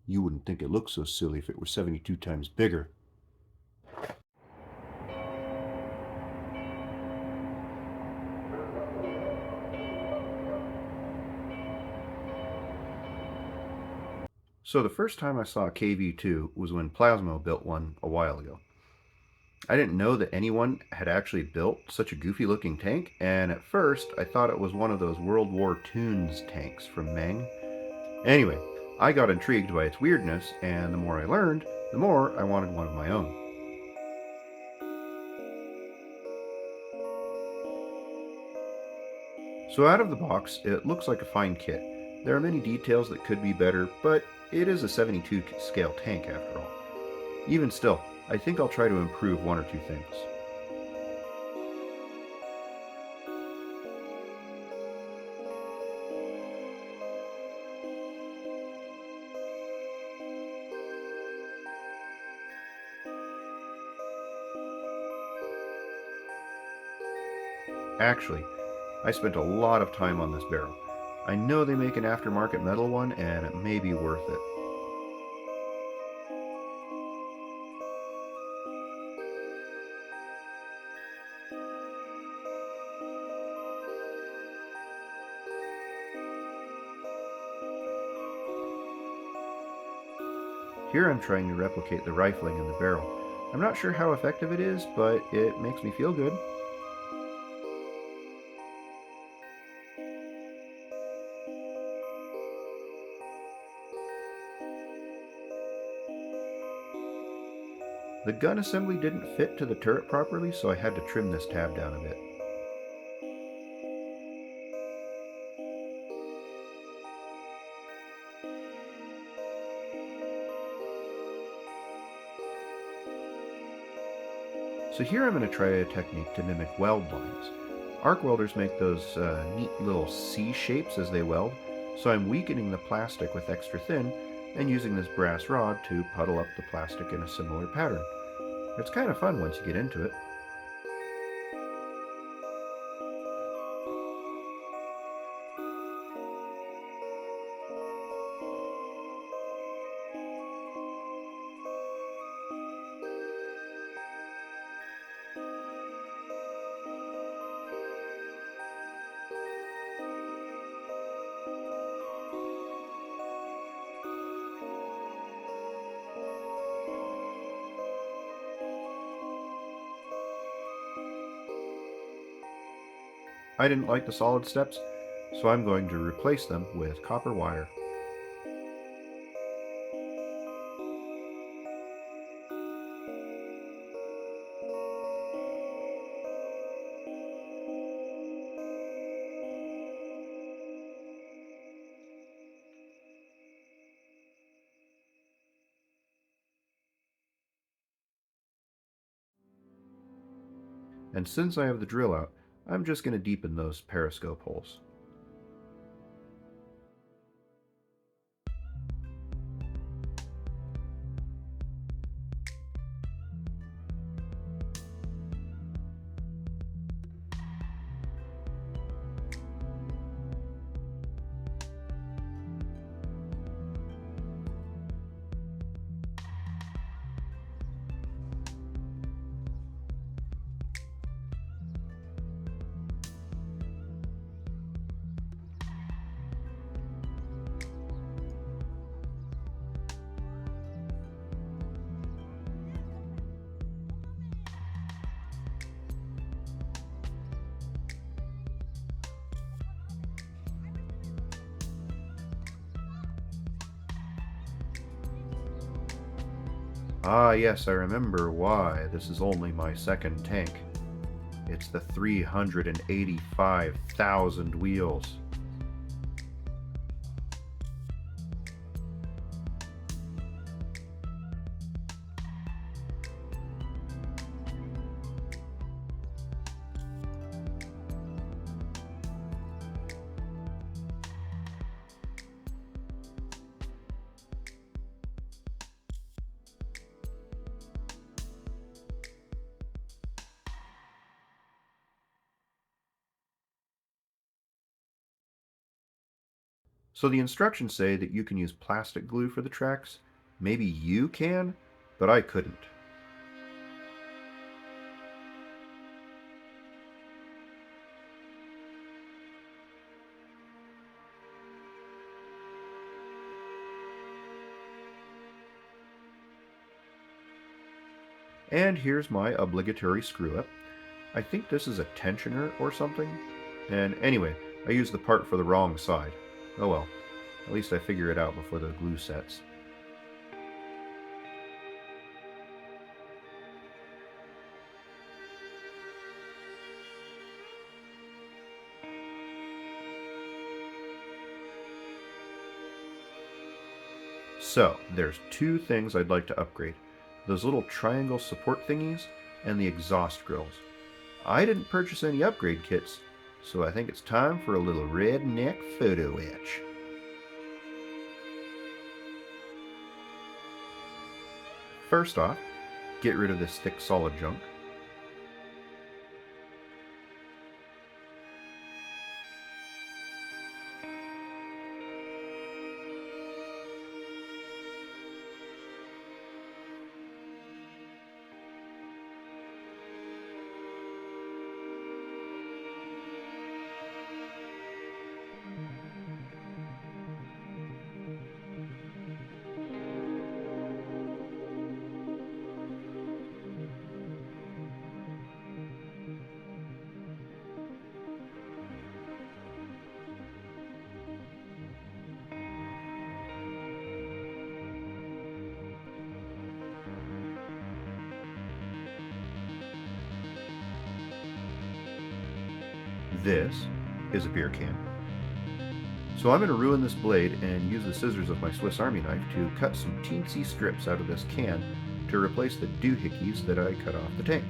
You wouldn't think it looked so silly if it were 72 times bigger. So the first time I saw a KV-2 was when Plasmo built one a while ago. I didn't know that anyone had actually built such a goofy looking tank, and at first I thought it was one of those World War Toons tanks from Meng. Anyway, I got intrigued by its weirdness, and the more I learned, the more I wanted one of my own. So out of the box, it looks like a fine kit. There are many details that could be better, but it is a 72 scale tank after all. Even still, I think I'll try to improve one or two things. Actually, I spent a lot of time on this barrel. I know they make an aftermarket metal one, and it may be worth it. Here I'm trying to replicate the rifling in the barrel. I'm not sure how effective it is, but it makes me feel good. The gun assembly didn't fit to the turret properly, so I had to trim this tab down a bit. So here I'm going to try a technique to mimic weld lines. Arc welders make those neat little C shapes as they weld, so I'm weakening the plastic with extra thin and using this brass rod to puddle up the plastic in a similar pattern. It's kind of fun once you get into it. I didn't like the solid steps, so I'm going to replace them with copper wire. And since I have the drill out, I'm just going to deepen those periscope holes. Ah yes, I remember why this is only my second tank. It's the 385,000 wheels. So the instructions say that you can use plastic glue for the tracks. Maybe you can, but I couldn't. And here's my obligatory screw up. I think this is a tensioner or something. And anyway, I used the part for the wrong side. Oh well, at least I figure it out before the glue sets. So, there's two things I'd like to upgrade. Those little triangle support thingies and the exhaust grills. I didn't purchase any upgrade kits, so I think it's time for a little redneck photo etch. First off, get rid of this thick solid junk. This is a beer can. So I'm going to ruin this blade and use the scissors of my Swiss Army knife to cut some teensy strips out of this can to replace the doohickeys that I cut off the tank.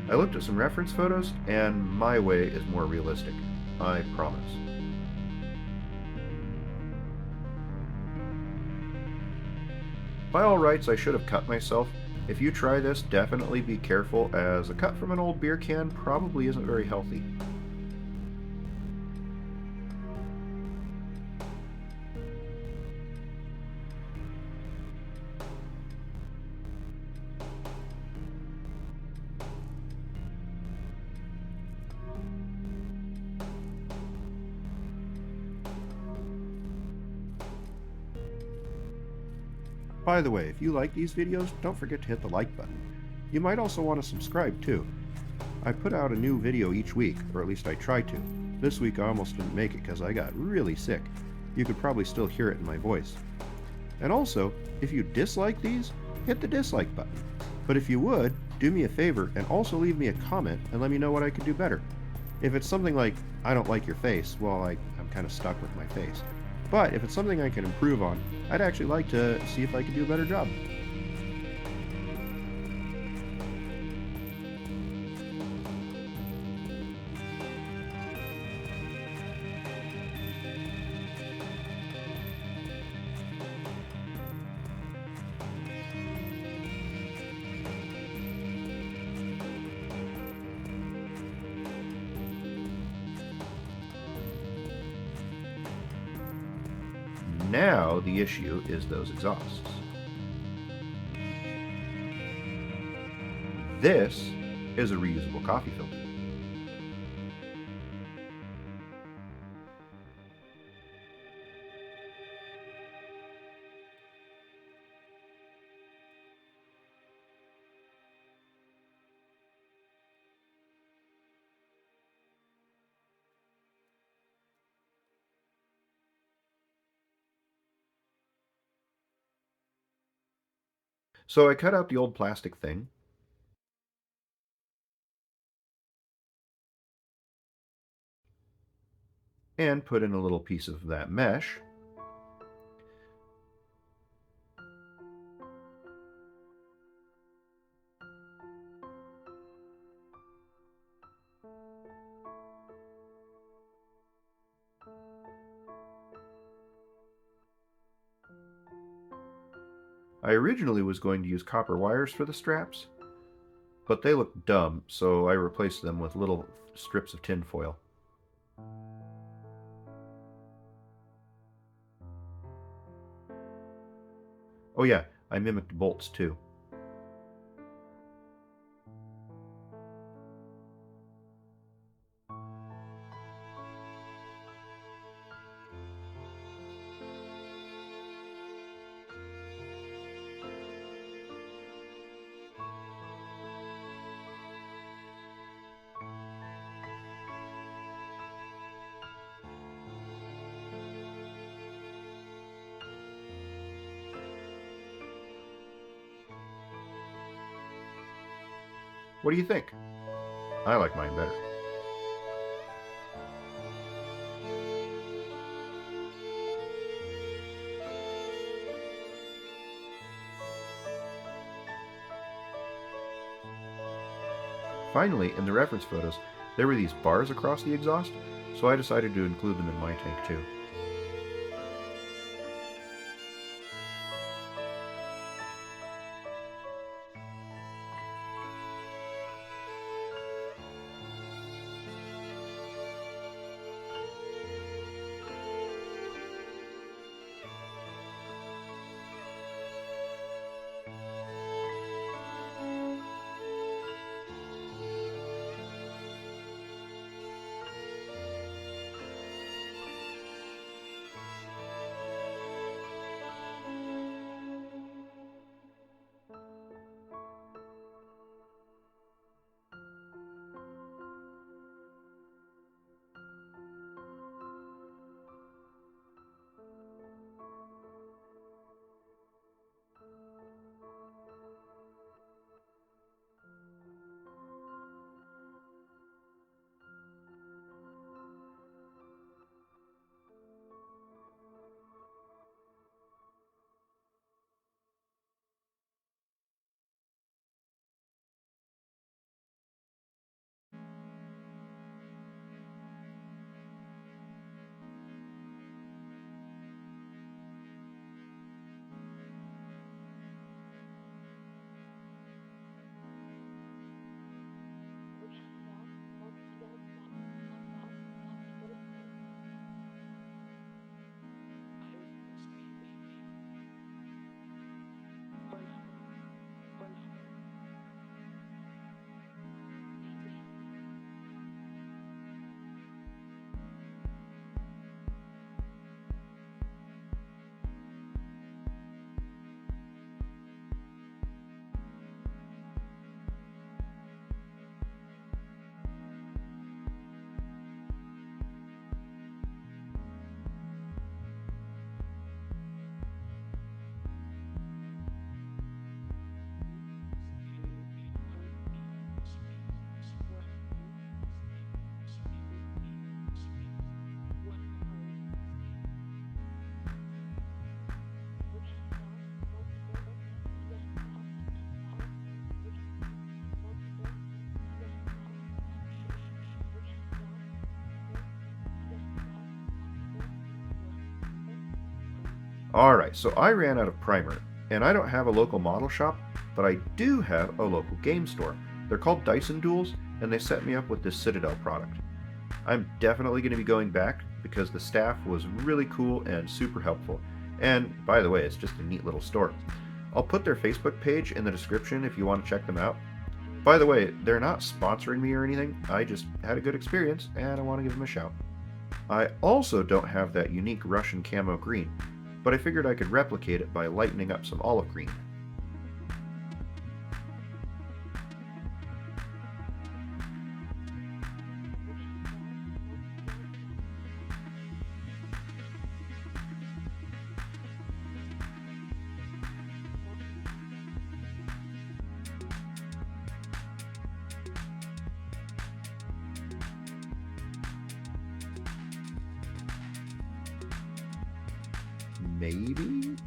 I looked at some reference photos and my way is more realistic. I promise. By all rights, I should have cut myself. If you try this, definitely be careful, as a cut from an old beer can probably isn't very healthy. By the way, if you like these videos, don't forget to hit the like button. You might also want to subscribe too. I put out a new video each week, or at least I try to. This week I almost didn't make it because I got really sick. You could probably still hear it in my voice. And also, if you dislike these, hit the dislike button. But if you would, do me a favor and also leave me a comment and let me know what I could do better. If it's something like, I don't like your face, well, I'm kind of stuck with my face. But if it's something I can improve on, I'd actually like to see if I could do a better job. Now the issue is those exhausts. This is a reusable coffee filter. So I cut out the old plastic thing, and put in a little piece of that mesh. I originally was going to use copper wires for the straps, but they looked dumb, so I replaced them with little strips of tin foil. Oh yeah, I mimicked bolts too. What do you think? I like mine better. Finally, in the reference photos, there were these bars across the exhaust, so I decided to include them in my tank too. Alright, so I ran out of primer, and I don't have a local model shop, but I do have a local game store. They're called Dyson Duels, and they set me up with this Citadel product. I'm definitely going to be going back because the staff was really cool and super helpful. And by the way, it's just a neat little store. I'll put their Facebook page in the description if you want to check them out. By the way, they're not sponsoring me or anything, I just had a good experience and I want to give them a shout. I also don't have that unique Russian camo green, but I figured I could replicate it by lightening up some olive green. Maybe?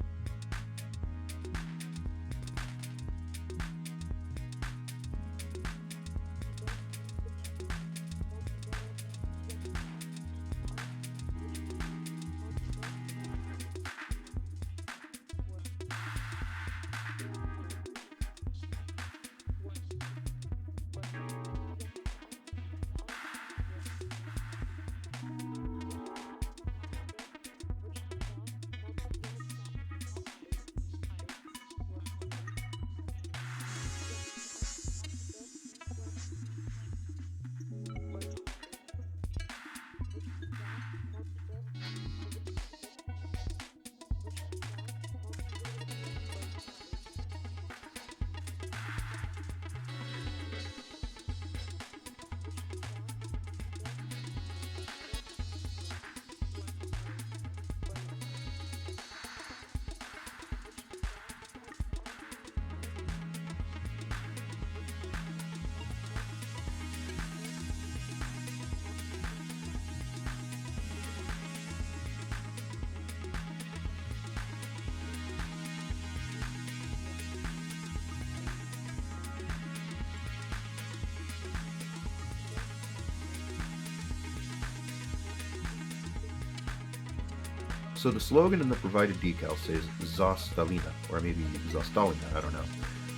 So the slogan in the provided decal says "Za Stalina," or maybe "Za Stalina," I don't know.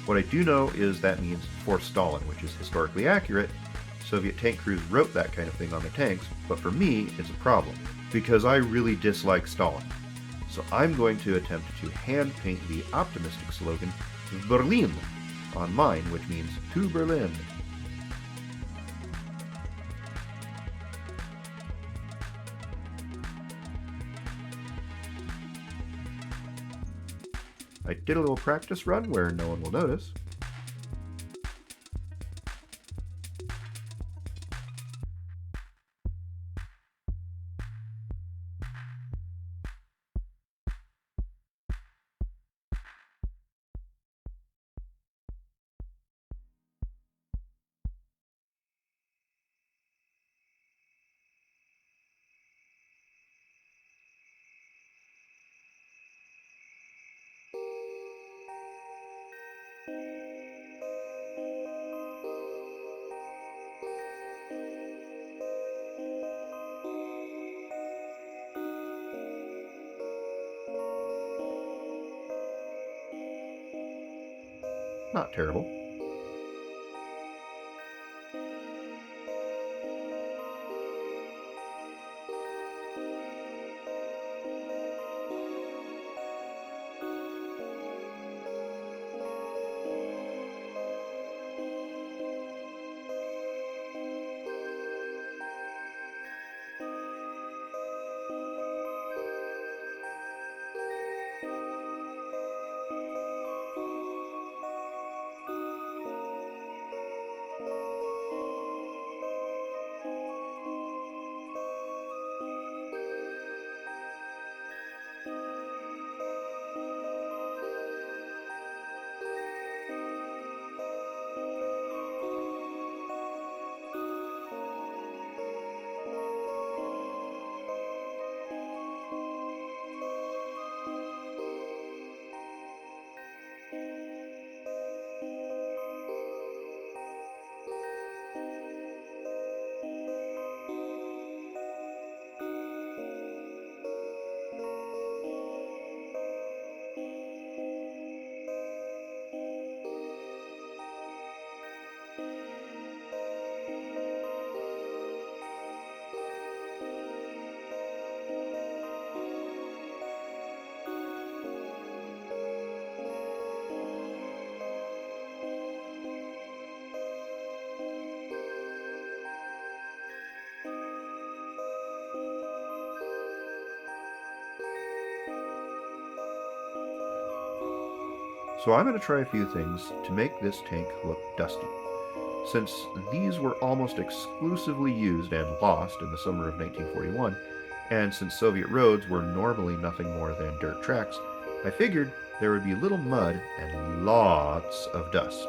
What I do know is that means "for Stalin," which is historically accurate. Soviet tank crews wrote that kind of thing on their tanks, but for me, it's a problem, because I really dislike Stalin. So I'm going to attempt to hand paint the optimistic slogan "Berlin" on mine, which means "to Berlin." I did a little practice run where no one will notice. Not terrible. So I'm going to try a few things to make this tank look dusty. Since these were almost exclusively used and lost in the summer of 1941, and since Soviet roads were normally nothing more than dirt tracks, I figured there would be little mud and lots of dust.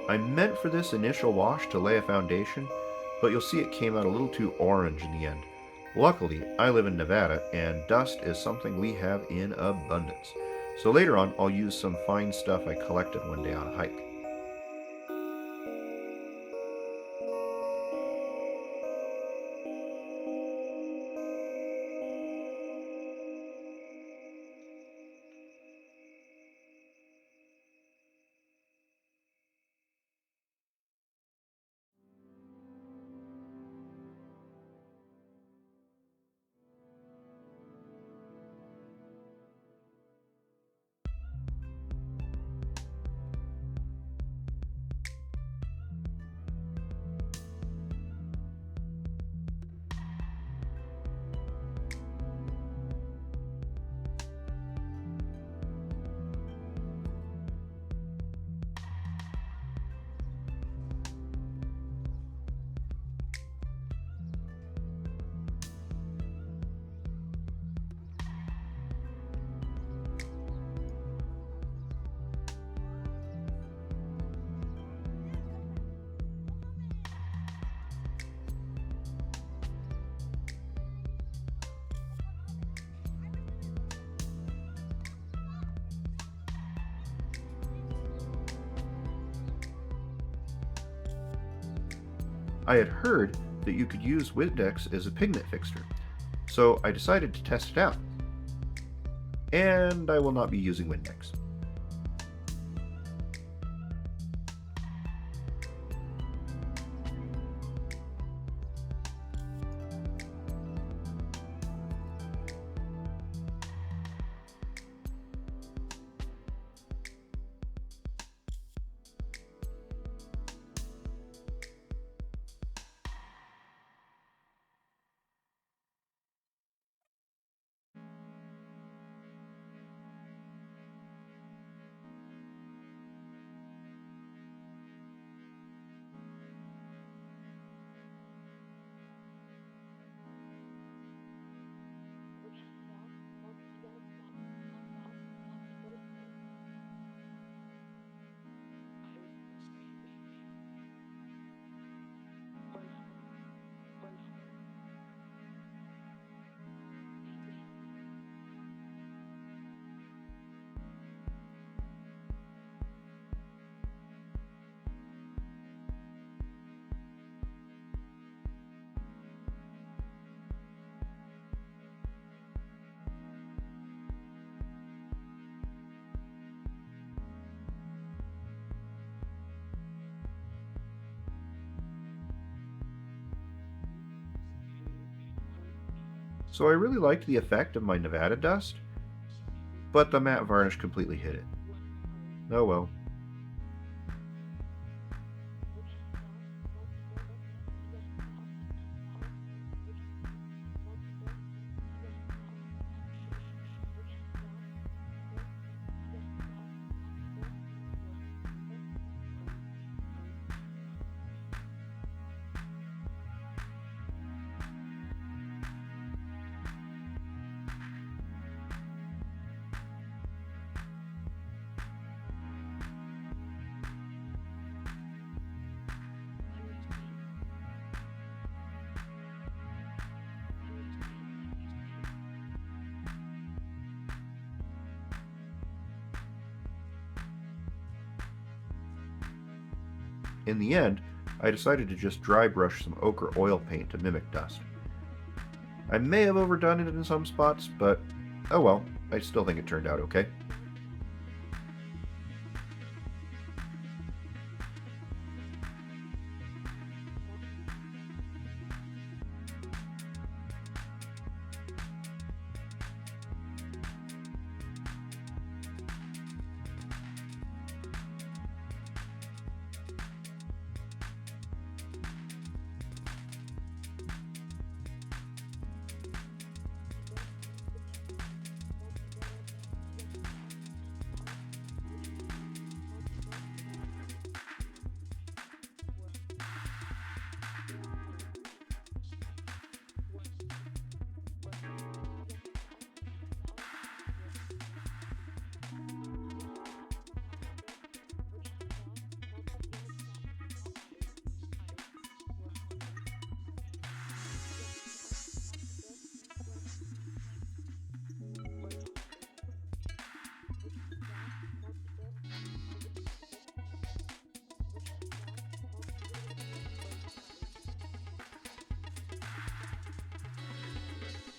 I meant for this initial wash to lay a foundation, but you'll see it came out a little too orange in the end. Luckily, I live in Nevada, and dust is something we have in abundance. So later on, I'll use some fine stuff I collected one day on a hike. I had heard that you could use Windex as a pigment fixture, so I decided to test it out. And I will not be using Windex. So I really liked the effect of my Nevada dust, but the matte varnish completely hid it. Oh well. In the end, I decided to just dry brush some ochre oil paint to mimic dust. I may have overdone it in some spots, but oh well, I still think it turned out okay.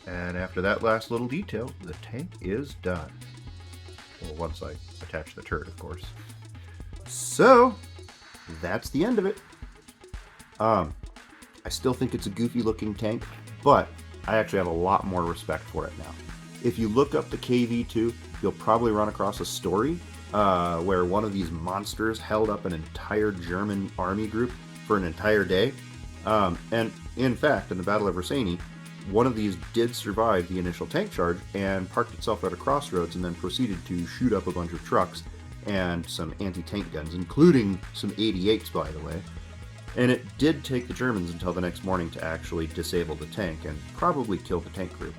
And after that last little detail, the tank is done. Well, once I attach the turret, of course. So, that's the end of it. I still think it's a goofy looking tank, but I actually have a lot more respect for it now. If you look up the KV-2, you'll probably run across a story where one of these monsters held up an entire German army group for an entire day. And in fact, in the Battle of Versailles, one of these did survive the initial tank charge and parked itself at a crossroads and then proceeded to shoot up a bunch of trucks and some anti-tank guns, including some 88s, by the way. And it did take the Germans until the next morning to actually disable the tank and probably kill the tank crew.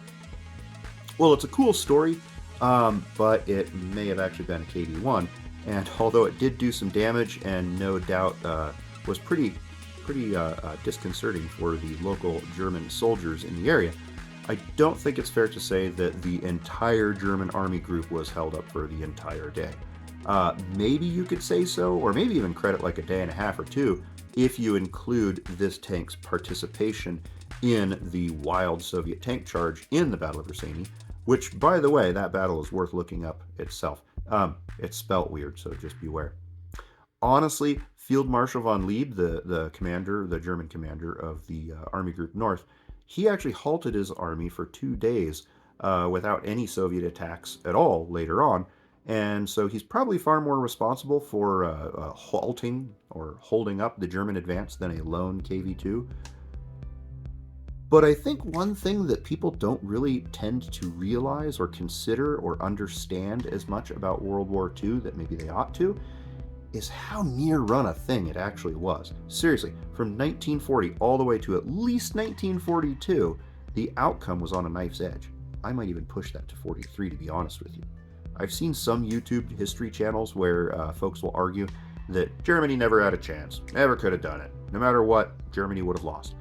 Well, it's a cool story, but it may have actually been a KV-1, and although it did do some damage and no doubt was pretty disconcerting for the local German soldiers in the area, I don't think it's fair to say that the entire German army group was held up for the entire day. Maybe you could say so, or maybe even credit like a day and a half or two, if you include this tank's participation in the wild Soviet tank charge in the Battle of Versenyi, which, by the way, that battle is worth looking up itself. It's spelt weird, so just beware. Honestly, Field Marshal von Lieb, the commander, the German commander of the Army Group North, he actually halted his army for 2 days without any Soviet attacks at all later on. And so he's probably far more responsible for halting or holding up the German advance than a lone KV-2. But I think one thing that people don't really tend to realize or consider or understand as much about World War II that maybe they ought to is how near run a thing it actually was. Seriously, from 1940 all the way to at least 1942, the outcome was on a knife's edge. I might even push that to 43, to be honest with you. I've seen some YouTube history channels where folks will argue that Germany never had a chance, never could have done it. No matter what, Germany would have lost.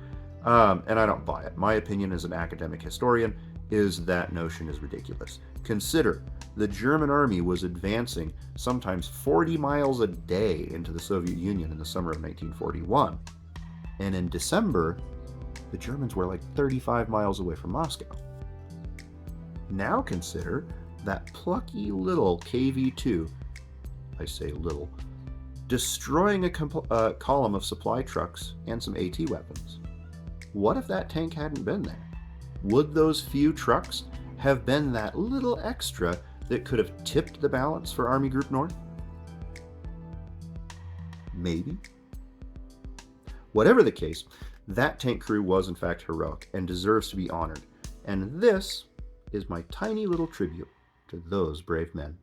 And I don't buy it. My opinion as an academic historian is that notion is ridiculous. Consider the German army was advancing sometimes 40 miles a day into the Soviet Union in the summer of 1941. And in December, the Germans were like 35 miles away from Moscow. Now consider that plucky little KV-2, I say little, destroying a column of supply trucks and some AT weapons. What if that tank hadn't been there? Would those few trucks have been that little extra that could have tipped the balance for Army Group North? Maybe. Whatever the case, that tank crew was in fact heroic and deserves to be honored. And this is my tiny little tribute to those brave men.